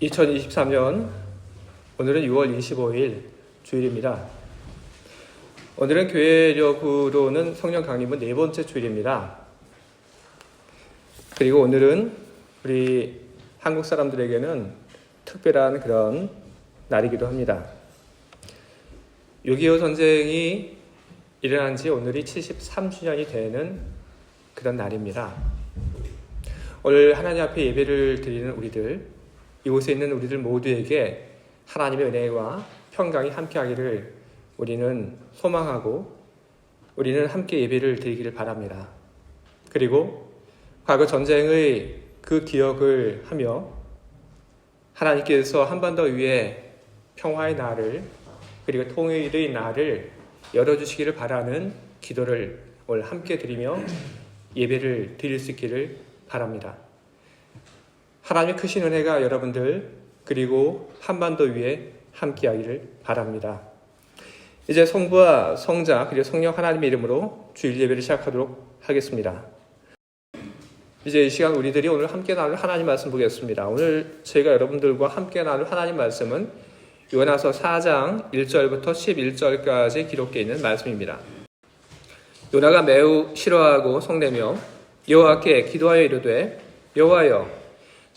2023년 오늘은 6월 25일 주일입니다. 오늘은 교회력으로는 성령 강림은 네 번째 주일입니다. 그리고 오늘은 우리 한국 사람들에게는 특별한 그런 날이기도 합니다. 6.25 전쟁이 일어난 지 오늘이 73주년이 되는 그런 날입니다. 오늘 하나님 앞에 예배를 드리는 우리들, 이곳에 있는 우리들 모두에게 하나님의 은혜와 평강이 함께하기를 우리는 소망하고 우리는 함께 예배를 드리기를 바랍니다. 그리고 과거 전쟁의 그 기억을 하며 하나님께서 한 번 더 위에 평화의 날을 그리고 통일의 날을 열어주시기를 바라는 기도를 오늘 함께 드리며 예배를 드릴 수 있기를 바랍니다. 하나님의 크신 은혜가 여러분들 그리고 한반도 위에 함께하기를 바랍니다. 이제 성부와 성자 그리고 성령 하나님의 이름으로 주일 예배를 시작하도록 하겠습니다. 이제 이 시간 우리들이 오늘 함께 나눌 하나님 말씀 보겠습니다. 오늘 제가 여러분들과 함께 나눌 하나님 말씀은 요나서 4장 1절부터 11절까지 기록되어 있는 말씀입니다. 요나가 매우 싫어하고 성내며 여호와께 기도하여 이르되 여호와여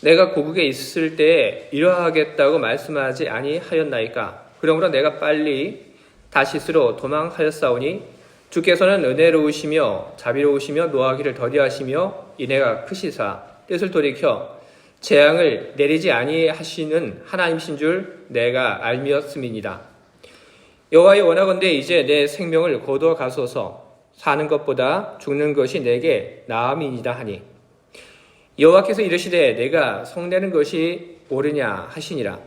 내가 고국에 있을 때에 이러하겠다고 말씀하지 아니하였나이까. 그러므로 내가 빨리 다시스로 도망하였사오니 주께서는 은혜로우시며 자비로우시며 노하기를 더디하시며 인애가 크시사 뜻을 돌이켜 재앙을 내리지 아니하시는 하나님이신 줄 내가 알미었음이니라. 여호와여 원하건대 이제 내 생명을 거두어 가소서. 사는 것보다 죽는 것이 내게 나음이니라 하니 여호와께서 이르시되 내가 성내는 것이 옳으냐 하시니라.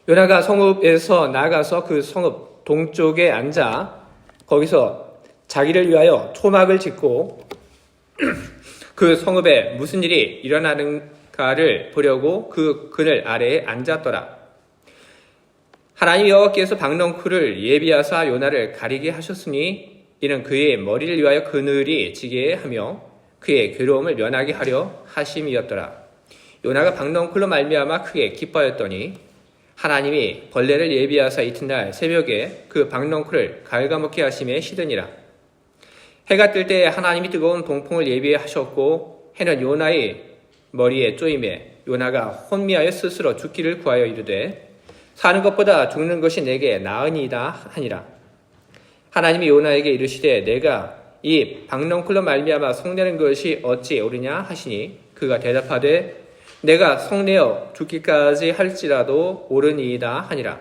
요나가 성읍에서 나가서 그 성읍 동쪽에 앉아 거기서 자기를 위하여 토막을 짓고 그 성읍에 무슨 일이 일어나는가를 보려고 그 그늘 아래에 앉았더라. 하나님 여호와께서 박넝쿨을 예비하사 요나를 가리게 하셨으니 이는 그의 머리를 위하여 그늘이 지게 하며 그의 괴로움을 면하게 하려 하심이었더라. 요나가 박넝쿨로 말미암아 크게 기뻐하였더니 하나님이 벌레를 예비하사 이튿날 새벽에 그 박넝쿨을 갉아먹게 하심에 시드니라. 해가 뜰 때 하나님이 뜨거운 동풍을 예비하셨고 해는 요나의 머리에 쪼임에 요나가 혼미하여 스스로 죽기를 구하여 이르되 사는 것보다 죽는 것이 내게 나으니이다 하니라. 하나님이 요나에게 이르시되 내가 이 박넝쿨로 말미암아 성내는 것이 어찌 옳으냐 하시니 그가 대답하되 내가 성내어 죽기까지 할지라도 옳으니이다 하니라.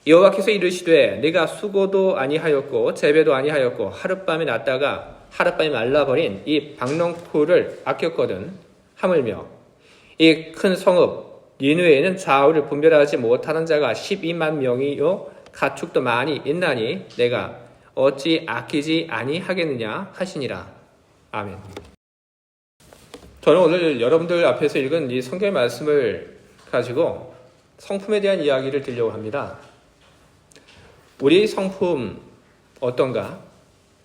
여호와께서 이르시되 내가 수고도 아니하였고 재배도 아니하였고 하룻밤에 났다가 하룻밤에 말라버린 이 박넝쿨을 아꼈거든. 하물며 이 큰 성읍 니느웨에는 좌우를 분별하지 못하는 자가 12만 명이요 가축도 많이 있나니 내가 어찌 아끼지 아니하겠느냐 하시니라. 아멘. 저는 오늘 여러분들 앞에서 읽은 이 성경의 말씀을 가지고 성품에 대한 이야기를 드리려고 합니다. 우리 성품 어떤가?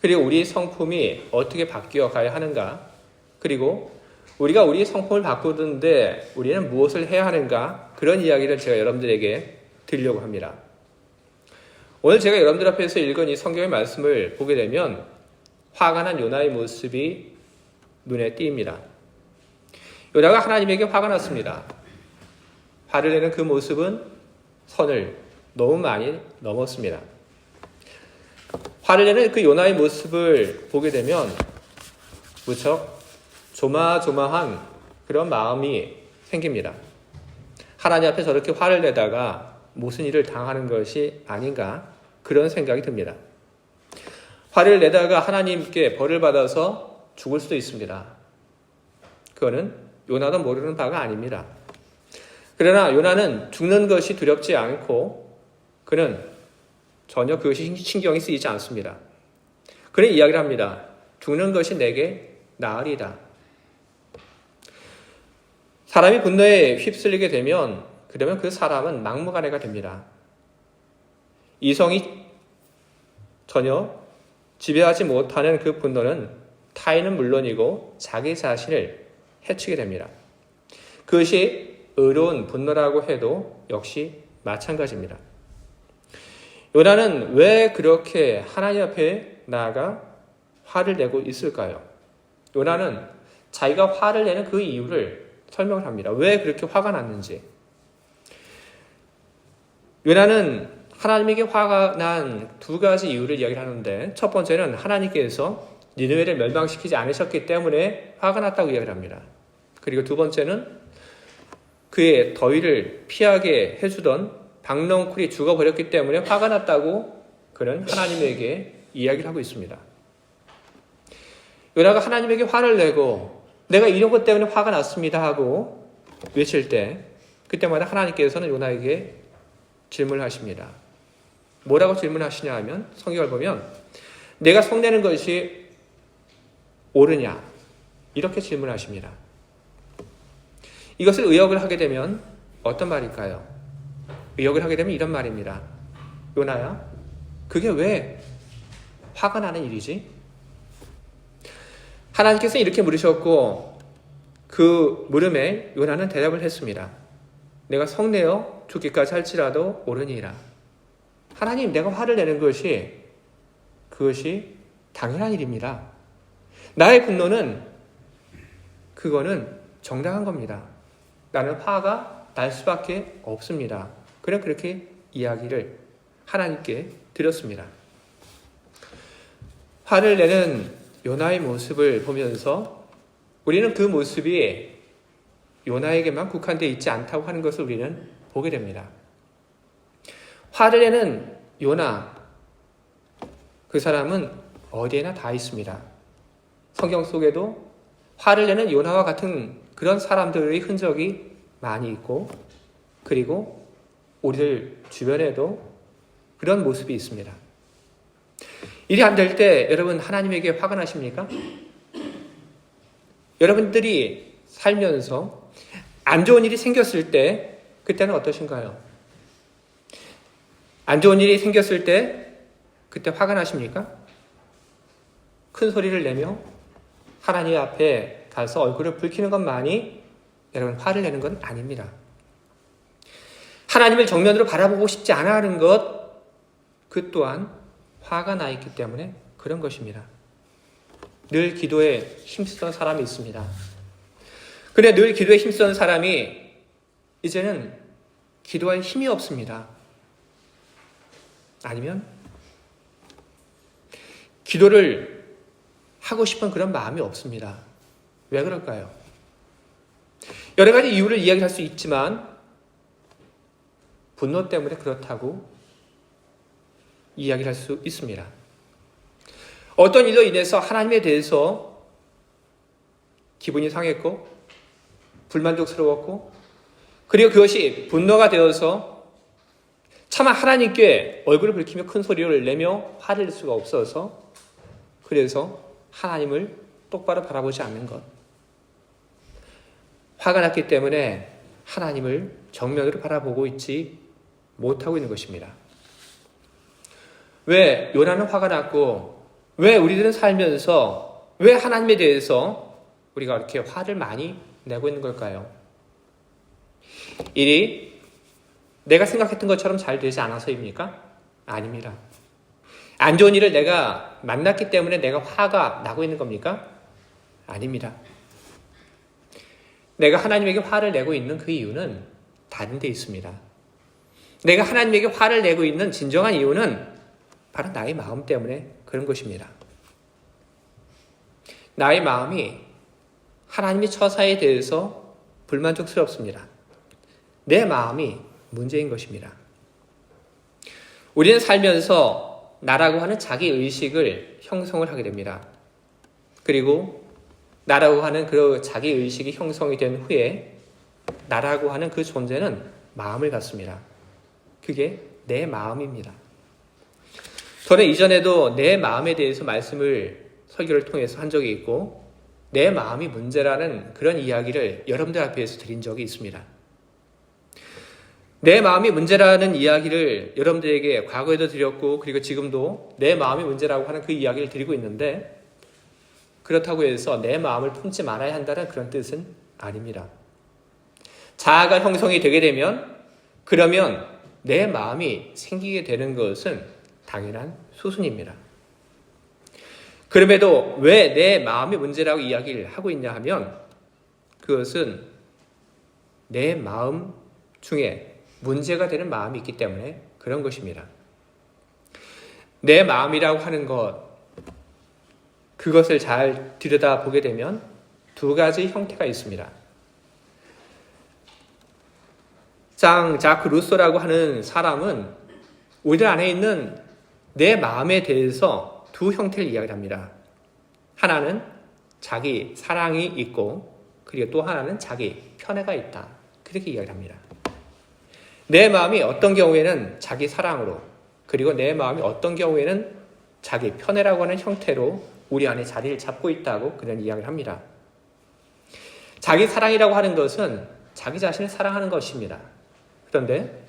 그리고 우리 성품이 어떻게 바뀌어 가야 하는가? 그리고 우리가 우리 성품을 바꾸는데 우리는 무엇을 해야 하는가? 그런 이야기를 제가 여러분들에게 드리려고 합니다. 오늘 제가 여러분들 앞에서 읽은 이 성경의 말씀을 보게 되면 화가 난 요나의 모습이 눈에 띕니다. 요나가 하나님에게 화가 났습니다. 화를 내는 그 모습은 선을 너무 많이 넘었습니다. 화를 내는 그 요나의 모습을 보게 되면 무척 조마조마한 그런 마음이 생깁니다. 하나님 앞에 저렇게 화를 내다가 무슨 일을 당하는 것이 아닌가 그런 생각이 듭니다. 화를 내다가 하나님께 벌을 받아서 죽을 수도 있습니다. 그거는 요나도 모르는 바가 아닙니다. 그러나 요나는 죽는 것이 두렵지 않고 그는 전혀 그것이 신경이 쓰이지 않습니다. 그는 이야기를 합니다. 죽는 것이 내게 나으리다. 사람이 분노에 휩쓸리게 되면 그러면 그 사람은 막무가내가 됩니다. 이성이 전혀 지배하지 못하는 그 분노는 타인은 물론이고 자기 자신을 해치게 됩니다. 그것이 의로운 분노라고 해도 역시 마찬가지입니다. 요나는 왜 그렇게 하나님 앞에 나아가 화를 내고 있을까요? 요나는 자기가 화를 내는 그 이유를 설명을 합니다. 왜 그렇게 화가 났는지. 요나는 하나님에게 화가 난 두 가지 이유를 이야기를 하는데, 첫 번째는 하나님께서 니느웨를 멸망시키지 않으셨기 때문에 화가 났다고 이야기를 합니다. 그리고 두 번째는 그의 더위를 피하게 해주던 박넝쿨이 죽어버렸기 때문에 화가 났다고 그는 하나님에게 이야기를 하고 있습니다. 요나가 하나님에게 화를 내고 내가 이런 것 때문에 화가 났습니다 하고 외칠 때, 그때마다 하나님께서는 요나에게 질문을 하십니다. 뭐라고 질문하시냐 하면, 성경을 보면 내가 성내는 것이 옳으냐, 이렇게 질문하십니다. 이것을 의역을 하게 되면 어떤 말일까요? 의역을 하게 되면 이런 말입니다. 요나야, 그게 왜 화가 나는 일이지? 하나님께서 이렇게 물으셨고, 그 물음에 요나는 대답을 했습니다. 내가 성내어 죽기까지 할지라도 옳으니라. 하나님, 내가 화를 내는 그것이 당연한 일입니다. 나의 분노는 그거는 정당한 겁니다. 나는 화가 날 수밖에 없습니다. 그냥 그렇게 이야기를 하나님께 드렸습니다. 화를 내는 요나의 모습을 보면서 우리는 그 모습이 요나에게만 국한되어 있지 않다고 하는 것을 우리는 보게 됩니다. 화를 내는 요나, 그 사람은 어디에나 다 있습니다. 성경 속에도 화를 내는 요나와 같은 그런 사람들의 흔적이 많이 있고, 그리고 우리들 주변에도 그런 모습이 있습니다. 일이 안 될 때 여러분 하나님에게 화가 나십니까? 여러분들이 살면서 안 좋은 일이 생겼을 때 그때는 어떠신가요? 안 좋은 일이 생겼을 때 그때 화가 나십니까? 큰 소리를 내며 하나님 앞에 가서 얼굴을 붉히는 것만이 여러분 화를 내는 건 아닙니다. 하나님을 정면으로 바라보고 싶지 않아 하는 것, 그 또한 화가 나 있기 때문에 그런 것입니다. 늘 기도에 힘쓰던 사람이 있습니다. 그래, 늘 기도에 힘쓰던 사람이 이제는 기도할 힘이 없습니다. 아니면 기도를 하고 싶은 그런 마음이 없습니다. 왜 그럴까요? 여러 가지 이유를 이야기할 수 있지만 분노 때문에 그렇다고 이야기를 할 수 있습니다. 어떤 일로 인해서 하나님에 대해서 기분이 상했고 불만족스러웠고, 그리고 그것이 분노가 되어서 차마 하나님께 얼굴을 붉히며 큰 소리를 내며 화를 낼 수가 없어서, 그래서 하나님을 똑바로 바라보지 않는 것, 화가 났기 때문에 하나님을 정면으로 바라보고 있지 못하고 있는 것입니다. 왜 요나는 화가 났고, 왜 우리들은 살면서 왜 하나님에 대해서 우리가 이렇게 화를 많이 내고 있는 걸까요? 일이 내가 생각했던 것처럼 잘 되지 않아서입니까? 아닙니다. 안 좋은 일을 내가 만났기 때문에 내가 화가 나고 있는 겁니까? 아닙니다. 내가 하나님에게 화를 내고 있는 그 이유는 다른 데 있습니다. 내가 하나님에게 화를 내고 있는 진정한 이유는 바로 나의 마음 때문에 그런 것입니다. 나의 마음이 하나님의 처사에 대해서 불만족스럽습니다. 내 마음이 문제인 것입니다. 우리는 살면서 나라고 하는 자기의식을 형성을 하게 됩니다. 그리고 나라고 하는 그 자기의식이 형성이 된 후에 나라고 하는 그 존재는 마음을 갖습니다. 그게 내 마음입니다. 저는 이전에도 내 마음에 대해서 말씀을 설교를 통해서 한 적이 있고, 내 마음이 문제라는 그런 이야기를 여러분들 앞에서 드린 적이 있습니다. 내 마음이 문제라는 이야기를 여러분들에게 과거에도 드렸고, 그리고 지금도 내 마음이 문제라고 하는 그 이야기를 드리고 있는데, 그렇다고 해서 내 마음을 품지 말아야 한다는 그런 뜻은 아닙니다. 자아가 형성이 되게 되면 그러면 내 마음이 생기게 되는 것은 당연한 수순입니다. 그럼에도 왜 내 마음이 문제라고 이야기를 하고 있냐 하면 그것은 내 마음 중에 문제가 되는 마음이 있기 때문에 그런 것입니다. 내 마음이라고 하는 그것을 잘 들여다보게 되면 두 가지 형태가 있습니다. 자크 루소라고 하는 사람은 우리들 안에 있는 내 마음에 대해서 두 형태를 이야기합니다. 하나는 자기 사랑이 있고 그리고 또 하나는 자기 편애가 있다. 그렇게 이야기합니다. 내 마음이 어떤 경우에는 자기 사랑으로 그리고 내 마음이 어떤 경우에는 자기 편애라고 하는 형태로 우리 안에 자리를 잡고 있다고 그런 이야기를 합니다. 자기 사랑이라고 하는 것은 자기 자신을 사랑하는 것입니다. 그런데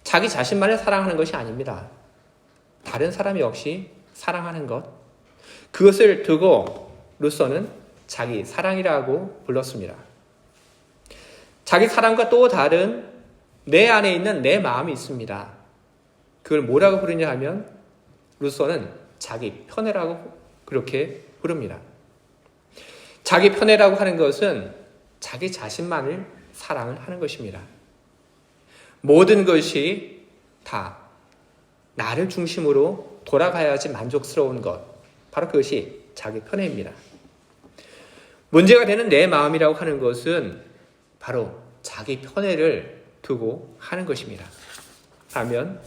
자기 자신만을 사랑하는 것이 아닙니다. 다른 사람 역시 사랑하는 것, 그것을 두고 루소는 자기 사랑이라고 불렀습니다. 자기 사랑과 또 다른 내 안에 있는 내 마음이 있습니다. 그걸 뭐라고 부르냐 하면 루소는 자기 편애라고 그렇게 부릅니다. 자기 편애라고 하는 것은 자기 자신만을 사랑을 하는 것입니다. 모든 것이 다 나를 중심으로 돌아가야지 만족스러운 것, 바로 그것이 자기 편애입니다. 문제가 되는 내 마음이라고 하는 것은 바로 자기 편애를 두고 하는 것입니다. 하면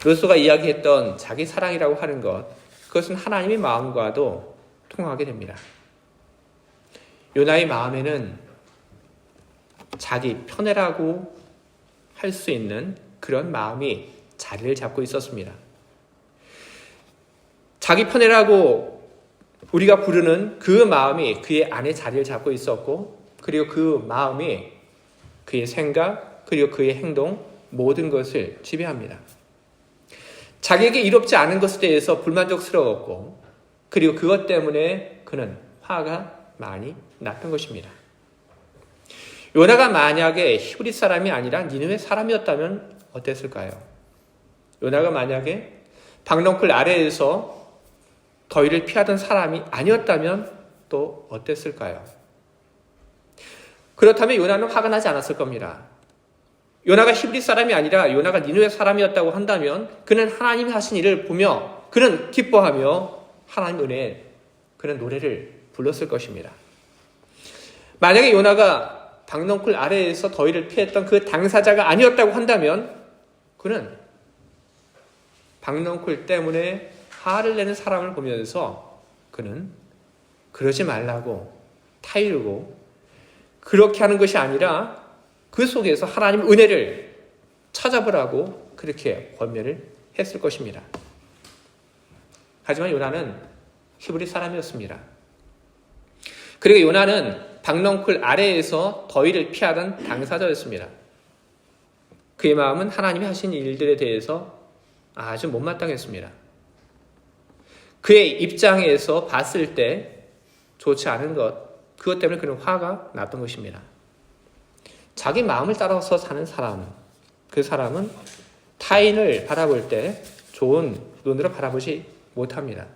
루소가 이야기했던 자기 사랑이라고 하는 것, 그것은 하나님의 마음과도 통하게 됩니다. 요나의 마음에는 자기 편애라고 할 수 있는 그런 마음이 자리를 잡고 있었습니다. 자기 편애라고 우리가 부르는 그 마음이 그의 안에 자리를 잡고 있었고 그리고 그 마음이 그의 생각 그리고 그의 행동 모든 것을 지배합니다. 자기에게 이롭지 않은 것에 대해서 불만족스러웠고 그리고 그것 때문에 그는 화가 많이 났던 것입니다. 요나가 만약에 히브리 사람이 아니라 니느웨 사람이었다면 어땠을까요? 요나가 만약에 박넝쿨 아래에서 더위를 피하던 사람이 아니었다면 또 어땠을까요? 그렇다면 요나는 화가 나지 않았을 겁니다. 요나가 히브리 사람이 아니라 요나가 니느웨 사람이었다고 한다면 그는 하나님이 하신 일을 보며 그는 기뻐하며 하나님 은혜에 그는 노래를 불렀을 것입니다. 만약에 요나가 박넝쿨 아래에서 더위를 피했던 그 당사자가 아니었다고 한다면 그는 박넝쿨 때문에 화를 내는 사람을 보면서 그는 그러지 말라고 타이르고 그렇게 하는 것이 아니라 그 속에서 하나님 은혜를 찾아보라고 그렇게 권면을 했을 것입니다. 하지만 요나는 히브리 사람이었습니다. 그리고 요나는 박넝쿨 아래에서 더위를 피하던 당사자였습니다. 그의 마음은 하나님이 하신 일들에 대해서 아주 못마땅했습니다. 그의 입장에서 봤을 때 좋지 않은 것, 그것 때문에 그는 화가 났던 것입니다. 자기 마음을 따라서 사는 사람, 그 사람은 타인을 바라볼 때 좋은 눈으로 바라보지 못합니다.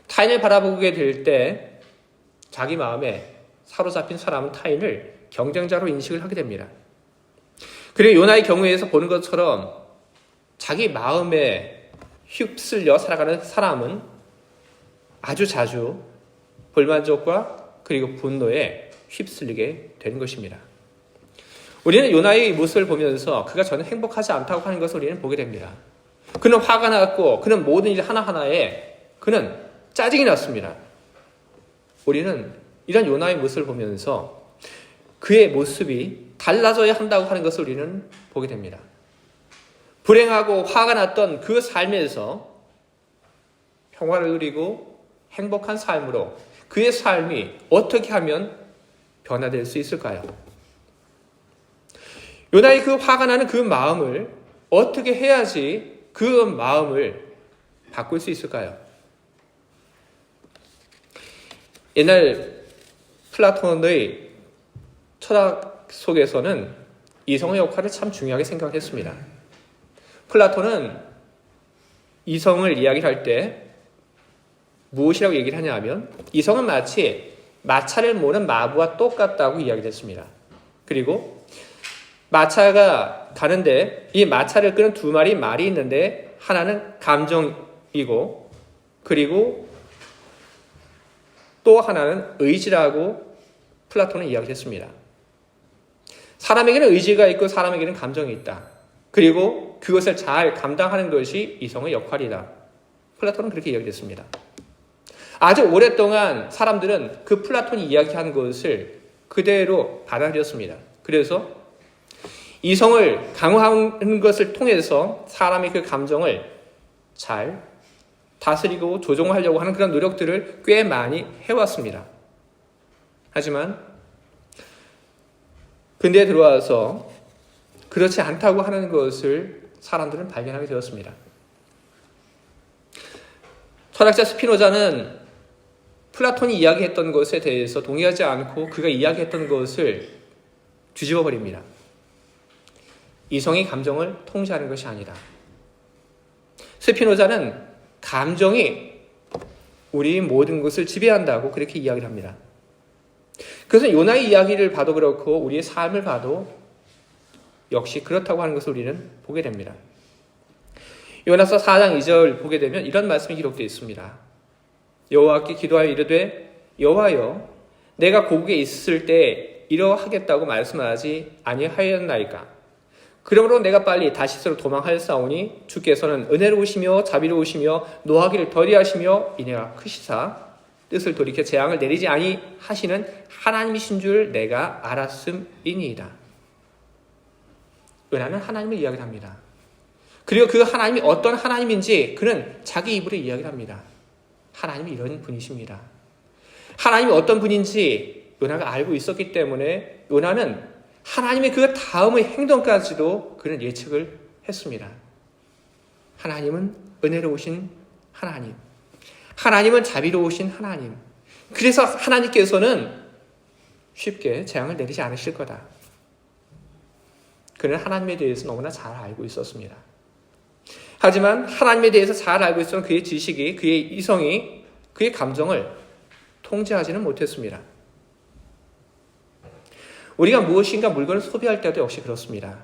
타인을 바라보게 될 때 자기 마음에 사로잡힌 사람은 타인을 경쟁자로 인식을 하게 됩니다. 그리고 요나의 경우에서 보는 것처럼 자기 마음에 휩쓸려 살아가는 사람은 아주 자주 불만족과 그리고 분노에 휩쓸리게 되는 것입니다. 우리는 요나의 모습을 보면서 그가 전혀 행복하지 않다고 하는 것을 우리는 보게 됩니다. 그는 화가 났고 그는 모든 일 하나하나에 그는 짜증이 났습니다. 우리는 이런 요나의 모습을 보면서 그의 모습이 달라져야 한다고 하는 것을 우리는 보게 됩니다. 불행하고 화가 났던 그 삶에서 평화를 누리고 행복한 삶으로 그의 삶이 어떻게 하면 변화될 수 있을까요? 요나의 그 화가 나는 그 마음을 어떻게 해야지 그 마음을 바꿀 수 있을까요? 옛날 플라톤의 철학 속에서는 이성의 역할을 참 중요하게 생각했습니다. 플라톤은 이성을 이야기할 때 무엇이라고 얘기를 하냐 하면 이성은 마치 마차를 모는 마부와 똑같다고 이야기를 했습니다. 그리고 마차가 가는데 이 마차를 끄는 두 마리 말이 있는데 하나는 감정이고 그리고 또 하나는 의지라고 플라톤은 이야기를 했습니다. 사람에게는 의지가 있고 사람에게는 감정이 있다. 그리고 그것을 잘 감당하는 것이 이성의 역할이다. 플라톤은 그렇게 이야기했습니다. 아주 오랫동안 사람들은 그 플라톤이 이야기한 것을 그대로 받아들였습니다. 그래서 이성을 강화하는 것을 통해서 사람의 그 감정을 잘 다스리고 조종하려고 하는 그런 노력들을 꽤 많이 해왔습니다. 하지만 근대에 들어와서 그렇지 않다고 하는 것을 사람들은 발견하게 되었습니다. 철학자 스피노자는 플라톤이 이야기했던 것에 대해서 동의하지 않고 그가 이야기했던 것을 뒤집어 버립니다. 이성이 감정을 통제하는 것이 아니다. 스피노자는 감정이 우리 모든 것을 지배한다고 그렇게 이야기를 합니다. 그래서 요나의 이야기를 봐도 그렇고 우리의 삶을 봐도 역시 그렇다고 하는 것을 우리는 보게 됩니다. 요나서 4장 2절 보게 되면 이런 말씀이 기록되어 있습니다. 여호와께 기도하여 이르되 여호와여 내가 고국에 있을 때 이러하겠다고 말씀하지 아니하였나이까. 그러므로 내가 빨리 다시스로 도망하였사오니 주께서는 은혜로우시며 자비로우시며 노하기를 더디하시며 인애가 크시사 뜻을 돌이켜 재앙을 내리지 아니하시는 하나님이신 줄 내가 알았음이니이다. 요나는 하나님을 이야기를 합니다. 그리고 그 하나님이 어떤 하나님인지 그는 자기 입으로 이야기를 합니다. 하나님이 이런 분이십니다. 하나님이 어떤 분인지 요나가 알고 있었기 때문에 요나는 하나님의 그 다음의 행동까지도 그는 예측을 했습니다. 하나님은 은혜로우신 하나님. 하나님은 자비로우신 하나님. 그래서 하나님께서는 쉽게 재앙을 내리지 않으실 거다. 그는 하나님에 대해서 너무나 잘 알고 있었습니다. 하지만 하나님에 대해서 잘 알고 있었던 그의 지식이, 그의 이성이, 그의 감정을 통제하지는 못했습니다. 우리가 무엇인가 물건을 소비할 때도 역시 그렇습니다.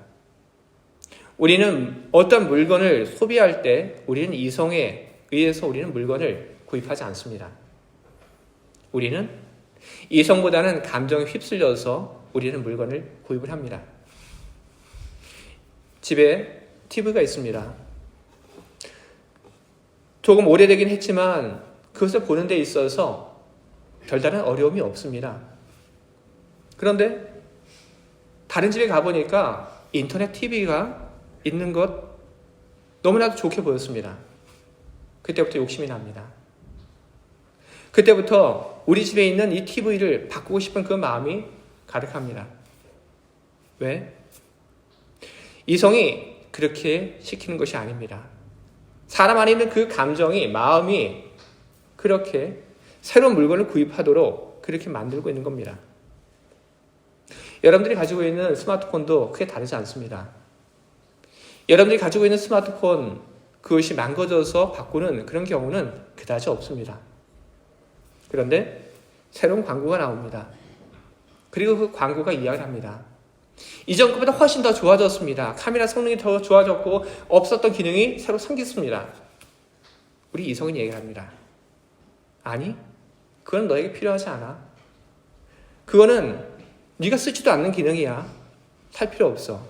우리는 어떤 물건을 소비할 때 우리는 이성에 의해서 우리는 물건을 구입하지 않습니다. 우리는 이성보다는 감정에 휩쓸려서 우리는 물건을 구입을 합니다. 집에 TV가 있습니다. 조금 오래되긴 했지만 그것을 보는 데 있어서 별다른 어려움이 없습니다. 그런데 다른 집에 가보니까 인터넷 TV가 있는 것 너무나도 좋게 보였습니다. 그때부터 욕심이 납니다. 그때부터 우리 집에 있는 이 TV를 바꾸고 싶은 그 마음이 가득합니다. 왜? 이성이 그렇게 시키는 것이 아닙니다. 사람 안에 있는 그 감정이, 마음이 그렇게 새로운 물건을 구입하도록 그렇게 만들고 있는 겁니다. 여러분들이 가지고 있는 스마트폰도 크게 다르지 않습니다. 여러분들이 가지고 있는 스마트폰, 그것이 망가져서 바꾸는 그런 경우는 그다지 없습니다. 그런데 새로운 광고가 나옵니다. 그리고 그 광고가 이야기를 합니다. 이전 것보다 훨씬 더 좋아졌습니다. 카메라 성능이 더 좋아졌고 없었던 기능이 새로 생겼습니다. 우리 이성은 얘기를 합니다. 아니, 그건 너에게 필요하지 않아. 그거는 네가 쓰지도 않는 기능이야. 살 필요 없어.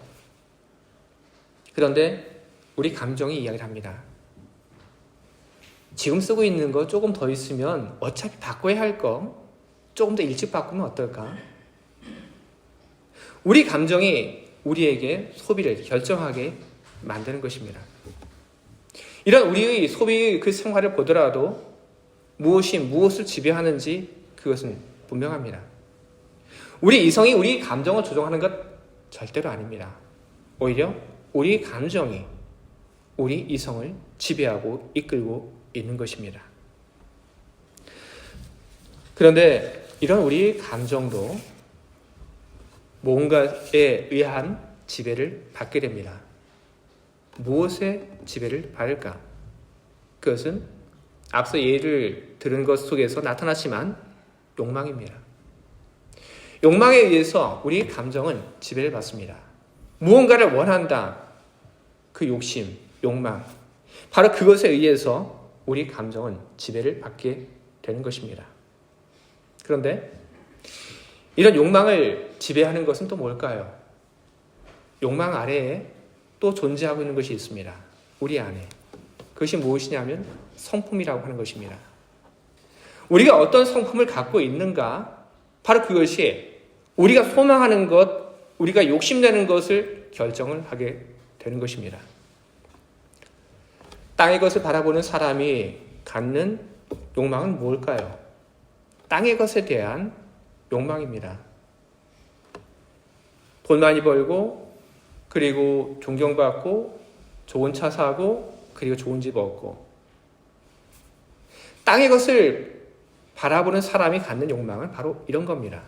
그런데 우리 감정이 이야기를 합니다. 지금 쓰고 있는 거 조금 더 있으면 어차피 바꿔야 할 거 조금 더 일찍 바꾸면 어떨까? 우리 감정이 우리에게 소비를 결정하게 만드는 것입니다. 이런 우리의 소비 그 생활을 보더라도 무엇이 무엇을 지배하는지 그것은 분명합니다. 우리 이성이 우리 감정을 조종하는 것 절대로 아닙니다. 오히려 우리 감정이 우리 이성을 지배하고 이끌고 있는 것입니다. 그런데 이런 우리 감정도 뭔가에 의한 지배를 받게 됩니다. 무엇에 지배를 받을까? 그것은 앞서 예를 들은 것 속에서 나타났지만 욕망입니다. 욕망에 의해서 우리 감정은 지배를 받습니다. 무언가를 원한다. 그 욕심, 욕망. 바로 그것에 의해서 우리 감정은 지배를 받게 되는 것입니다. 그런데 이런 욕망을 지배하는 것은 또 뭘까요? 욕망 아래에 또 존재하고 있는 것이 있습니다. 우리 안에. 그것이 무엇이냐면 성품이라고 하는 것입니다. 우리가 어떤 성품을 갖고 있는가? 바로 그것이 우리가 소망하는 것, 우리가 욕심내는 것을 결정을 하게 되는 것입니다. 땅의 것을 바라보는 사람이 갖는 욕망은 뭘까요? 땅의 것에 대한 욕망입니다. 돈 많이 벌고, 그리고 존경받고, 좋은 차 사고, 그리고 좋은 집 얻고. 땅의 것을 바라보는 사람이 갖는 욕망은 바로 이런 겁니다.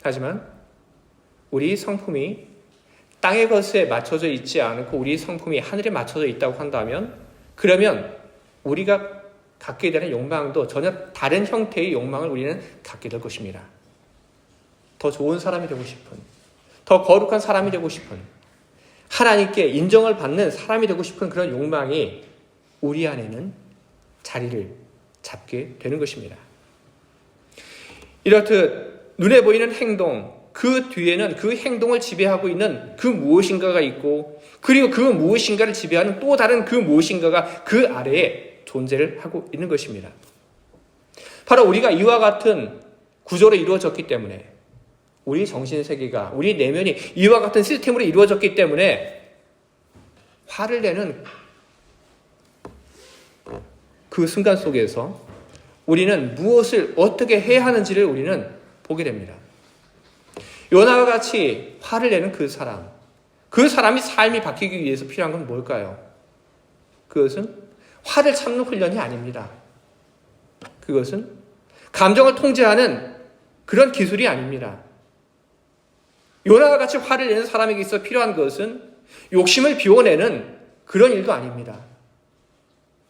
하지만 우리 성품이 땅의 것에 맞춰져 있지 않고 우리 성품이 하늘에 맞춰져 있다고 한다면, 그러면 우리가 갖게 되는 욕망도 전혀 다른 형태의 욕망을 우리는 갖게 될 것입니다. 더 좋은 사람이 되고 싶은, 더 거룩한 사람이 되고 싶은, 하나님께 인정을 받는 사람이 되고 싶은 그런 욕망이 우리 안에는 자리를 잡게 되는 것입니다. 이렇듯 눈에 보이는 행동, 그 뒤에는 그 행동을 지배하고 있는 그 무엇인가가 있고, 그리고 그 무엇인가를 지배하는 또 다른 그 무엇인가가 그 아래에 존재를 하고 있는 것입니다. 바로 우리가 이와 같은 구조로 이루어졌기 때문에, 우리 정신세계가, 우리 내면이 이와 같은 시스템으로 이루어졌기 때문에 화를 내는 그 순간 속에서 우리는 무엇을 어떻게 해야 하는지를 우리는 보게 됩니다. 요나와 같이 화를 내는 그 사람이 삶이 바뀌기 위해서 필요한 건 뭘까요? 그것은 화를 참는 훈련이 아닙니다. 그것은 감정을 통제하는 그런 기술이 아닙니다. 요나와 같이 화를 내는 사람에게 있어 필요한 것은 욕심을 비워내는 그런 일도 아닙니다.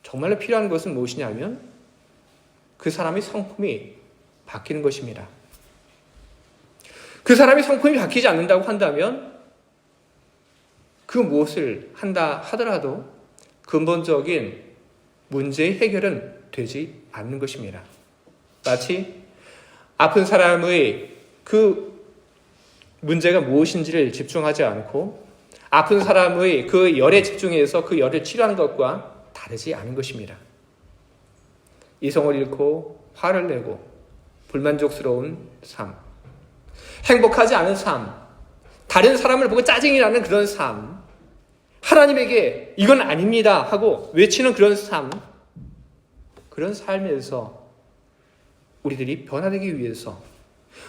정말로 필요한 것은 무엇이냐면 그 사람의 성품이 바뀌는 것입니다. 그 사람이 성품이 바뀌지 않는다고 한다면 그 무엇을 한다 하더라도 근본적인 문제의 해결은 되지 않는 것입니다. 마치 아픈 사람의 그 문제가 무엇인지를 집중하지 않고 아픈 사람의 그 열에 집중해서 그 열을 치료하는 것과 다르지 않은 것입니다. 이성을 잃고 화를 내고 불만족스러운 삶, 행복하지 않은 삶, 다른 사람을 보고 짜증이 나는 그런 삶, 하나님에게 이건 아닙니다 하고 외치는 그런 삶, 그런 삶에서 우리들이 변화되기 위해서,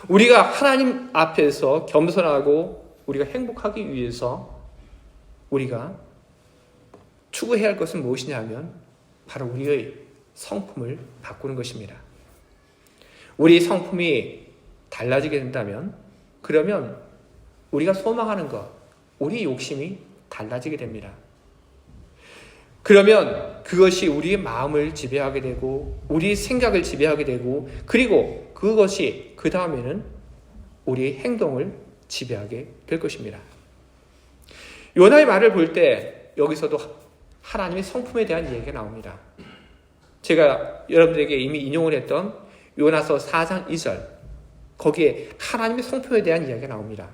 우리가 하나님 앞에서 겸손하고 우리가 행복하기 위해서 우리가 추구해야 할 것은 무엇이냐면 바로 우리의 성품을 바꾸는 것입니다. 우리 성품이 달라지게 된다면, 그러면 우리가 소망하는 것, 우리 욕심이 달라지게 됩니다. 그러면 그것이 우리의 마음을 지배하게 되고 우리 생각을 지배하게 되고, 그리고 그것이 그 다음에는 우리의 행동을 지배하게 될 것입니다. 요나의 말을 볼 때 여기서도 하나님의 성품에 대한 얘기가 나옵니다. 제가 여러분들에게 이미 인용을 했던 요나서 4장 2절, 거기에 하나님의 성품에 대한 이야기가 나옵니다.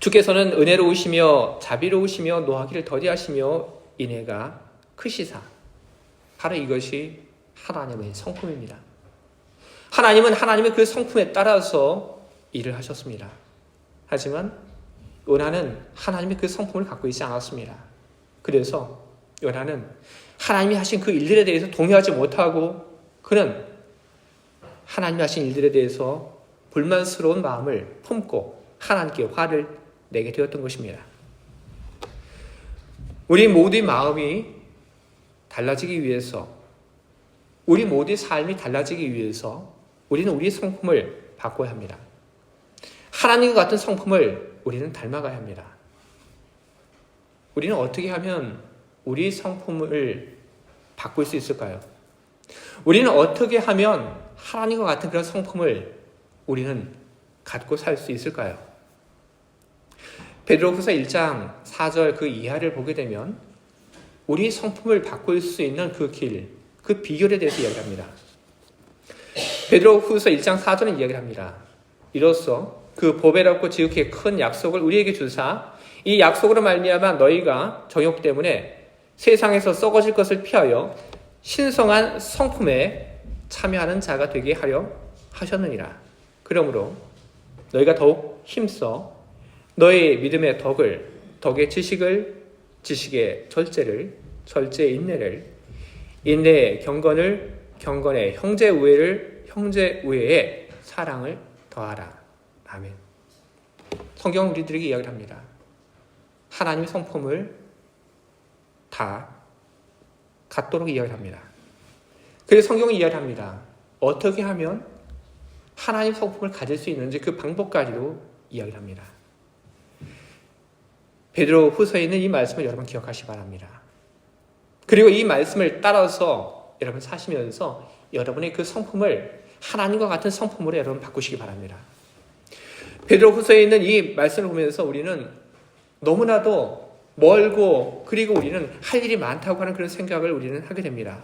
주께서는 은혜로우시며 자비로우시며 노하기를 더디하시며 인애가 크시사. 바로 이것이 하나님의 성품입니다. 하나님은 하나님의 그 성품에 따라서 일을 하셨습니다. 하지만 요나는 하나님의 그 성품을 갖고 있지 않았습니다. 그래서 요나는 하나님이 하신 그 일들에 대해서 동의하지 못하고 그는 하나님이 하신 일들에 대해서 불만스러운 마음을 품고 하나님께 화를 내게 되었던 것입니다. 우리 모두의 마음이 달라지기 위해서, 우리 모두의 삶이 달라지기 위해서 우리는 우리의 성품을 바꿔야 합니다. 하나님과 같은 성품을 우리는 닮아가야 합니다. 우리는 어떻게 하면 우리 성품을 바꿀 수 있을까요? 우리는 어떻게 하면 하나님과 같은 그런 성품을 우리는 갖고 살 수 있을까요? 베드로후서 1장 4절 그 이하를 보게 되면 우리 성품을 바꿀 수 있는 그 길, 그 비결에 대해서 이야기합니다. 베드로후서 1장 4절은 이야기를 합니다. 이로써 그 보배롭고 지극히 큰 약속을 우리에게 주사 이 약속으로 말미암아 너희가 정욕 때문에 세상에서 썩어질 것을 피하여 신성한 성품에 참여하는 자가 되게 하려 하셨느니라. 그러므로 너희가 더욱 힘써 너희 믿음의 덕의 지식을, 지식의 절제를, 절제의 인내를, 인내의 경건을, 경건의 형제 우애를, 형제 우애의 사랑을 더하라. 아멘. 성경은 우리들에게 이야기를 합니다. 하나님의 성품을 다 갖도록 이야기를 합니다. 그래서 성경은 이야기를 합니다. 어떻게 하면 하나님 성품을 가질 수 있는지 그 방법까지도 이야기를 합니다. 베드로 후서에 있는 이 말씀을 여러분 기억하시기 바랍니다. 그리고 이 말씀을 따라서 여러분 사시면서 여러분의 그 성품을 하나님과 같은 성품으로 여러분 바꾸시기 바랍니다. 베드로 후서에 있는 이 말씀을 보면서 우리는 너무나도 멀고 그리고 우리는 할 일이 많다고 하는 그런 생각을 우리는 하게 됩니다.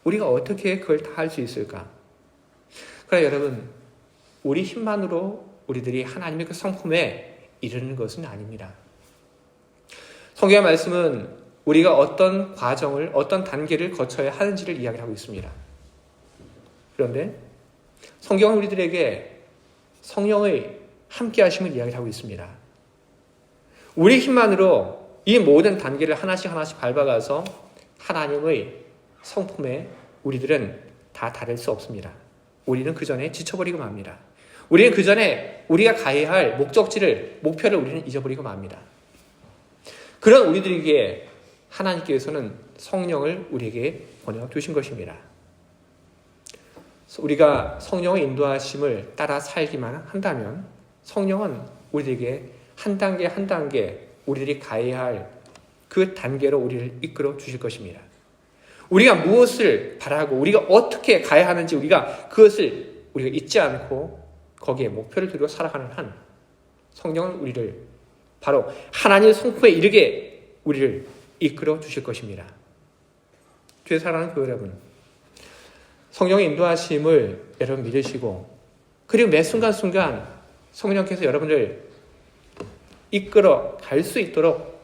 우리가 어떻게 그걸 다 할 수 있을까? 그러나 여러분, 우리 힘만으로 우리들이 하나님의 그 성품에 이르는 것은 아닙니다. 성경의 말씀은 우리가 어떤 과정을, 어떤 단계를 거쳐야 하는지를 이야기하고 있습니다. 그런데 성경은 우리들에게 성령의 함께 하심을 이야기하고 있습니다. 우리 힘만으로 이 모든 단계를 하나씩 밟아가서 하나님의 성품에 우리들은 다 다를 수 없습니다. 우리는 그 전에 지쳐버리고 맙니다. 우리는 그 전에 우리가 가야 할 목표를 우리는 잊어버리고 맙니다. 그런 우리들에게 하나님께서는 성령을 우리에게 보내주신 것입니다. 우리가 성령의 인도하심을 따라 살기만 한다면 성령은 우리에게 한 단계 한 단계 우리들이 가야 할 그 단계로 우리를 이끌어 주실 것입니다. 우리가 무엇을 바라고 우리가 어떻게 가야 하는지 우리가 그것을 우리가 잊지 않고 거기에 목표를 두고 살아가는 한 성령은 우리를 바로 하나님의 성품에 이르게 우리를 이끌어 주실 것입니다. 주의 사랑하는 교회 여러분, 성령의 인도하심을 여러분 믿으시고 그리고 매 순간순간 성령께서 여러분을 이끌어 갈 수 있도록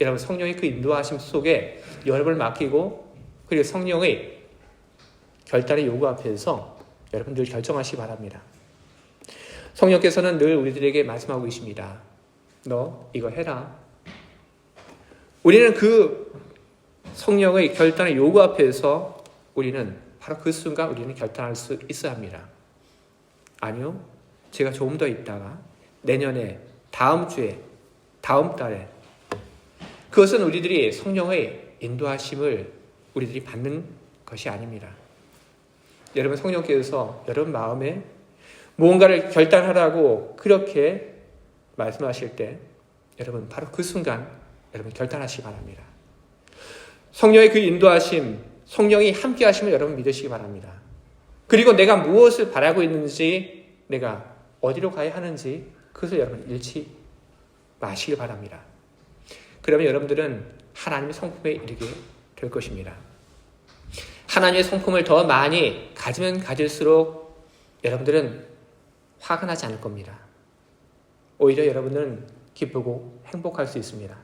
여러분 성령의 그 인도하심 속에 여러분을 맡기고 그리고 성령의 결단의 요구 앞에서 여러분 늘 결정하시기 바랍니다. 성령께서는 늘 우리들에게 말씀하고 계십니다. 너 이거 해라. 우리는 그 성령의 결단의 요구 앞에서 우리는 바로 그 순간 우리는 결단할 수 있어야 합니다. 아니요, 제가 조금 더 있다가 내년에, 다음 주에, 다음 달에 그것은 우리들이 성령의 인도하심을 우리들이 받는 것이 아닙니다. 여러분 성령께서 여러분 마음에 무언가를 결단하라고 그렇게 말씀하실 때 여러분 바로 그 순간 여러분 결단하시기 바랍니다. 성령의 그 인도하심, 성령이 함께 하심을 여러분 믿으시기 바랍니다. 그리고 내가 무엇을 바라고 있는지, 내가 어디로 가야 하는지 그것을 여러분 잃지 마시기 바랍니다. 그러면 여러분들은 하나님의 성품에 이르게 될 것입니다. 하나님의 성품을 더 많이 가지면 가질수록 여러분들은 화가 나지 않을 겁니다. 오히려 여러분은 기쁘고 행복할 수 있습니다.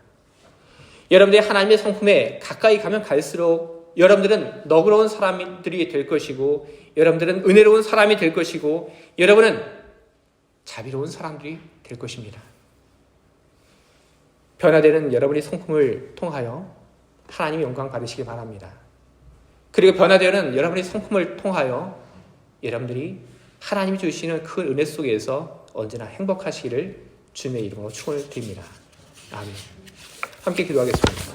여러분들이 하나님의 성품에 가까이 가면 갈수록 여러분들은 너그러운 사람들이 될 것이고 여러분들은 은혜로운 사람이 될 것이고 여러분은 자비로운 사람들이 될 것입니다. 변화되는 여러분의 성품을 통하여 하나님의 영광 받으시기 바랍니다. 그리고 변화되는 여러분의 성품을 통하여 여러분들이 하나님이 주시는 큰 은혜 속에서 언제나 행복하시기를 주님의 이름으로 축원을 드립니다. 아멘. 함께 기도하겠습니다.